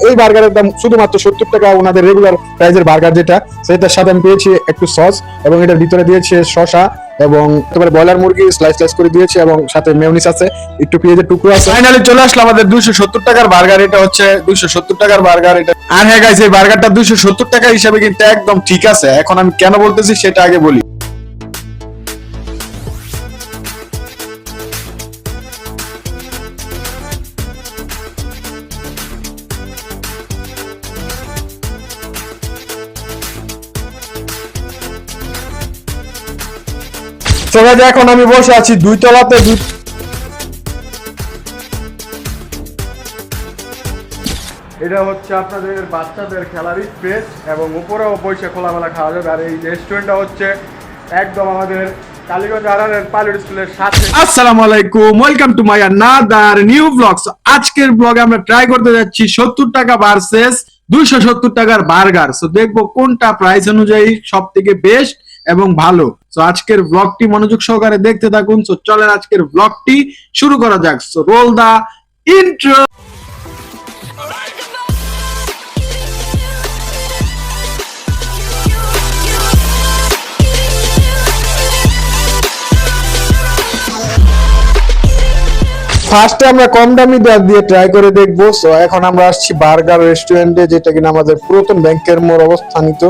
এই বার্গারের দাম শুধুমাত্র 70 টাকা। ওনাদের রেগুলার প্রাইসের বার্গার যেটা, সেটার সাথে আমি পেয়েছি একটু সস এবং এটার ভিতরে দিয়েছে শসা এবং তোমার ব্রয়লার মুরগি স্লাইস স্লাইস করে দিয়েছে এবং সাথে মেয়োনিজ আছে, একটু পেঁয়াজের টুকরো আছে। ফাইনালি চলে আসলো আমাদের 270 টাকার বার্গার। এটা হচ্ছে 270 টাকার বার্গার এটা। আর হ্যাঁ গাইস, এই বার্গারটা 270 টাকা হিসাবে কিন্তু একদম ঠিক আছে। এখন আমি কেন বলতেছি সেটা আগে বলি। এখন আমি বসে আছি 2 তলাতে। এটা হচ্ছে আপনাদের বাচ্চাদের খেলার স্পেস এবং উপরেও বসে খোলামেলা খাওয়া যাবে। আর এই রেস্টুরেন্টটা হচ্ছে একদম আমাদের কালীগঞ্জ আরারের পাইলট স্কুলের সাথে। আসসালামু আলাইকুম, welcome to my another new blog. আজকের ব্লগে আমরা ট্রাই করতে যাচ্ছি 70 টাকা ভার্সেস 270 টাকার বার্গার। সো দেখবো কোনটা প্রাইস অনুযায়ী সব থেকে বেস্ট এবং ভালো। সো আজকের ব্লগটি মনোযোগ সহকারে দেখতে থাকুন। সো চলেন আজকের ব্লগটি শুরু করা যাক। সো রোল দা ইন্ট্রো। ফার্স্টে আমরা কম দামি দিয়ে ট্রাই করে দেখবো। সো এখন আমরা আসছি বার্গার রেস্টুরেন্টে, যেটা কিনা আমাদের পুরাতন ব্যাংকের মোড় অবস্থানিত।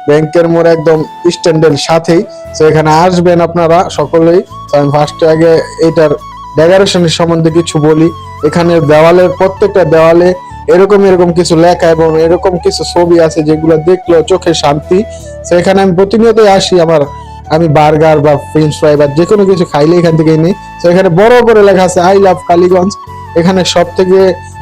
ব্যাংকের মোড় একদম স্ট্যান্ডের সাথেই। তো এখানে আসবেন আপনারা সকলেই। আমি ফার্স্টে আগে এটার ডেকোরেশনের সম্বন্ধে কিছু বলি। এখানে দেওয়ালের প্রত্যেকটা দেওয়ালে এরকম এরকম কিছু লেখা এবং এরকম কিছু ছবি আছে যেগুলো দেখলেও চোখে শান্তি। তো এখানে আমি প্রতিনিয়তই আসি, আমি বার্গার বা ফ্রেঞ্চ ফ্রাই বা যে কোনো কিছু খাইলে এখান থেকে নিই। তো এখানে বড় করে লেখা আছে আই লাভ কালীগঞ্জ। এখানে সব থেকে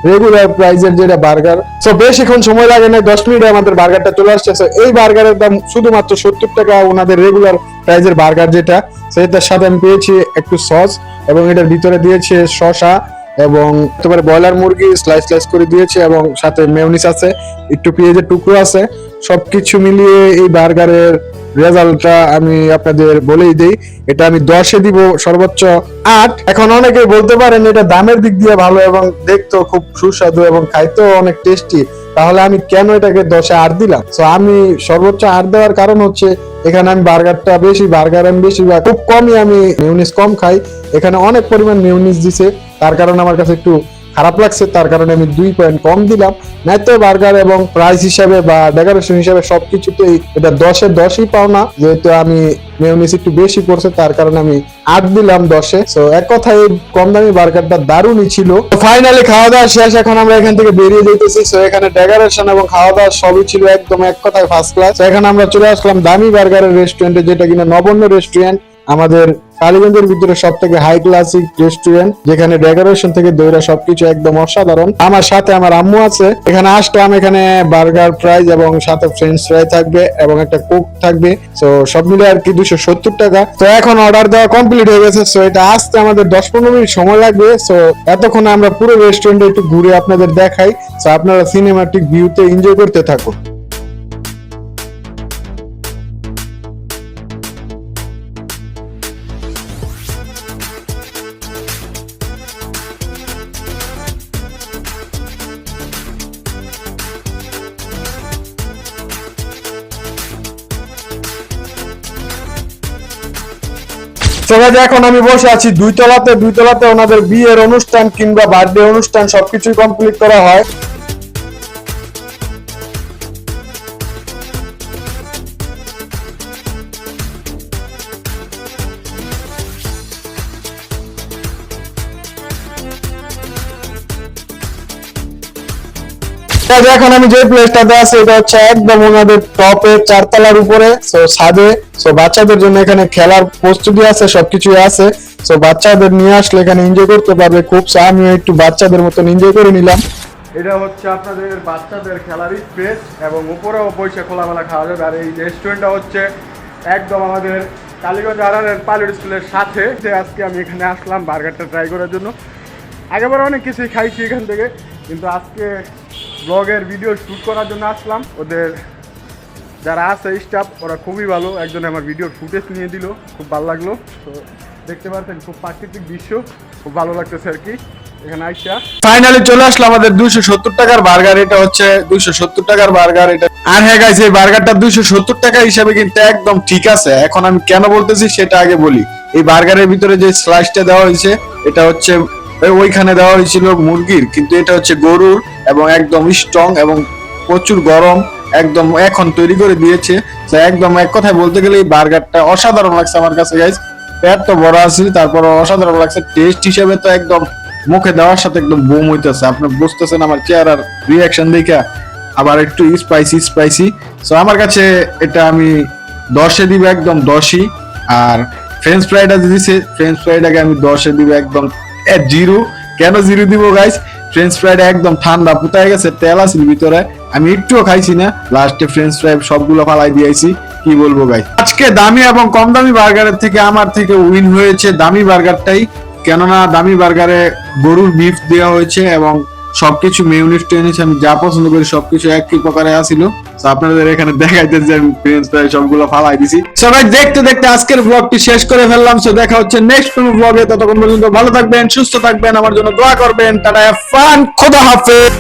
রেগুলার প্রাইসের যেটা বার্গার। তো বেশিক্ষণ সময় লাগে না, 10 মিনিটে আমাদের বার্গারটা চলে আসছে। এই বার্গারের দাম শুধুমাত্র 70 টাকা। ওনাদের রেগুলার প্রাইসের বার্গার যেটা, সেটার সাথে আমি পেয়েছি একটু সস এবং এটার ভিতরে দিয়েছে শসা এবং তোমার ব্রয়লার মুরগি স্লাইস স্লাইস করে দিয়েছে এবং সাথে মেয়োনিজ আছে, একটু পেঁয়াজের টুকরো আছে। সবকিছু মিলিয়ে এই বার্গারের রেজাল্টটা আমি আপনাদের বলেই দেই। এটা আমি 10-এ দিব সর্বোচ্চ 8। এখন অনেকেই বলতে পারেন এটা দামের দিক দিয়ে ভালো এবং দেখতেও খুব সুস্বাদু এবং খাইতেও অনেক টেস্টি, তাহলে আমি কেন এটাকে 10-এ 8 দিলাম? তো আমি সর্বোচ্চ 8 দেওয়ার কারণ হচ্ছে এখানে আমি বার্গার আমি বেশি বা খুব কমই আমি মেয়োনিজ কম খাই। এখানে অনেক পরিমাণ মেয়োনিজ দিছে, তার কারণে আমার কাছে একটু খারাপ লাগছে, তার কারণে আমি 2 পয়েন্ট কম দিলাম। নাইতো বার্গার এবং প্রাইস হিসাবে বা ডেকোরেশন হিসাবে সবকিছুতেই এটা 10-এ 10ই পাও না, যেহেতু আমি মেয়োনিজ একটু বেশি করছে তার কারণে আমি 8 দিলাম 10-এ। সো এক কথায় কম দামি বার্গারটা দারুণই ছিল। ফাইনালি খাওয়া দাওয়া শেষ, এখন আমরা এখান থেকে বেরিয়ে যেতেছি। সো এখানে ডেকোরেশন এবং খাওয়া দাওয়া সবই ছিল একদম এক কথায় ফার্স্ট ক্লাস। এখন আমরা চলে আসলাম দামি বার্গারের রেস্টুরেন্টে, যেটা কিনা নবন্য রেস্টুরেন্ট, আমাদের কালীগঞ্জের ভিতরে সব থেকে হাই ক্লাসিক রেস্টুরেন্ট, যেখানে ডেকোরেশন থেকে দইরা সবকিছু একদম অসাধারণ। আমার সাথে আমার আম্মু আছে। এখানে আসলাম, এখানে বার্গার ফ্রাইজ এবং সাথে ফ্রেঞ্চ ফ্রাই থাকবে এবং একটা কোক থাকবে। তো সব মিলে আর কি 270 টাকা। তো এখন অর্ডার দেওয়া কমপ্লিট হয়ে গেছে। তো এটা আসতে আমাদের 10-15 মিনিট সময় লাগবে। তো এতক্ষণ আমরা পুরো রেস্টুরেন্টে একটু ঘুরে আপনাদের দেখাই। তো আপনারা সিনেমাটিক ভিউতে এনজয় করতে থাকুন। এখন আমি বসে আছি 2 তলাতে। 2 তলাতে ওনাদের বিয়ের অনুষ্ঠান কিংবা বার্থডে অনুষ্ঠান সবকিছুই কমপ্লিট করা হয়। এখন আমি যে প্লেসটাতে আছি এটা হচ্ছে একদম ওনাদের টপে 4 তলার উপরে। সো ছাদে। সো বাচ্চাদের জন্য এখানে খেলার প্রস্তুতি আছে, সবকিছু আছে। সো বাচ্চাদের নিয়ে আসলে এখানে এনজয় করতে পারবে খুব। আমিও একটু বাচ্চাদের মতন এনজয় করে নিলাম। এটা হচ্ছে আপনাদের বাচ্চাদের খেলার স্পেস এবং উপরেও বসে খোলামেলা খাওয়া যাবে। আর এই রেস্টুরেন্টটা হচ্ছে একদম আমাদের কালীগঞ্জ আরারের পাইলট স্কুলের সাথে। আজকে আমি এখানে আসলাম বার্গারটা ট্রাই করার জন্য। আগেবার অনেক কিছুই খাইছি এখান থেকে, কিন্তু আজকে ব্লগের ভিডিও শ্যুট করার জন্য আসলাম। ওদের যারা আছে স্টাফ ওরা খুবই ভালো। একজনে আমার ভিডিওর ফুটেজ নিয়ে দিল, খুব ভালো লাগলো। তো দেখতে পাচ্ছেন খুব প্রাকৃতিক দৃশ্য, খুব ভালো লাগতেছে আর কি। এখানে আইসা ফাইনালি চলে আসলো আমাদের 270 টাকার বার্গার। এটা হচ্ছে 270 টাকার বার্গার এটা। আর হ্যাঁ গাইস, এই বার্গারটা 270 টাকা হিসাবে কিন্তু একদম ঠিক আছে। এখন আমি কেন বলতেছি সেটা আগে বলি। এই বার্গারের ভিতরে যে স্লাইসটা দেওয়া হয়েছে এটা হচ্ছে ওইখানে দেওয়া হয়েছিল মুরগির, কিন্তু এটা হচ্ছে গরুর এবং একদম স্ট্রং এবং প্রচুর গরম, একদম এখন তৈরি করে দিয়েছে। তো একদম এক কথায় বলতে গেলে এই বার্গারটা অসাধারণ লাগছে আমার কাছে গাইস। পেট তো বড় আছে, তারপর অসাধারণ লাগছে। টেস্ট হিসেবে তো একদম মুখে দেওয়ার সাথে একদম বুম হইতেছে। আপনি বুঝতেছেন আমার চেহারার রিয়াকশন দেখে। আবার একটু স্পাইসি স্পাইসি। সো আমার কাছে এটা আমি 10-এ দিব, একদম 10ই। আর ফ্রেঞ্চ ফ্রাইটা দিয়েছে, ফ্রেঞ্চ ফ্রাইটাকে আমি 10-এ দিব একদম 0। কেন 0 দিব গাইস? ফ্রেঞ্চ ফ্রাইটা একদম ঠান্ডা পুতায় গেছে, তেল আছে ভিতরে, আমি একটুও খাইছি না। লাস্টে ফ্রেঞ্চ ফ্রাই সবগুলো ফালাই দিয়েছি। কি বলবো গাইস, আজকে দামি এবং কম দামি বার্গারের থেকে আমার থেকে উইন হয়েছে দামি বার্গারটাই। কেননা দামি বার্গারে গরুর বিফ দেওয়া হয়েছে এবং সবকিছু মেয়োনিজ টেনিস আমি যা পছন্দ করি সবকিছু একই প্রকারে আসিল। তো আপনাদের এখানে দেখাইতেছে যে আমি ফ্রেঞ্চ ফ্রাই সবগুলো ফালাই দিছি। সবাই দেখতে দেখতে আজকের ব্লগটি শেষ করে ফেললাম। সো দেখা হচ্ছে নেক্সট কোনো ব্লগে। ততক্ষণ পর্যন্ত ভালো থাকবেন, সুস্থ থাকবেন, আমার জন্য দোয়া করবেন। টাটা, ফান, খোদা হাফেজ।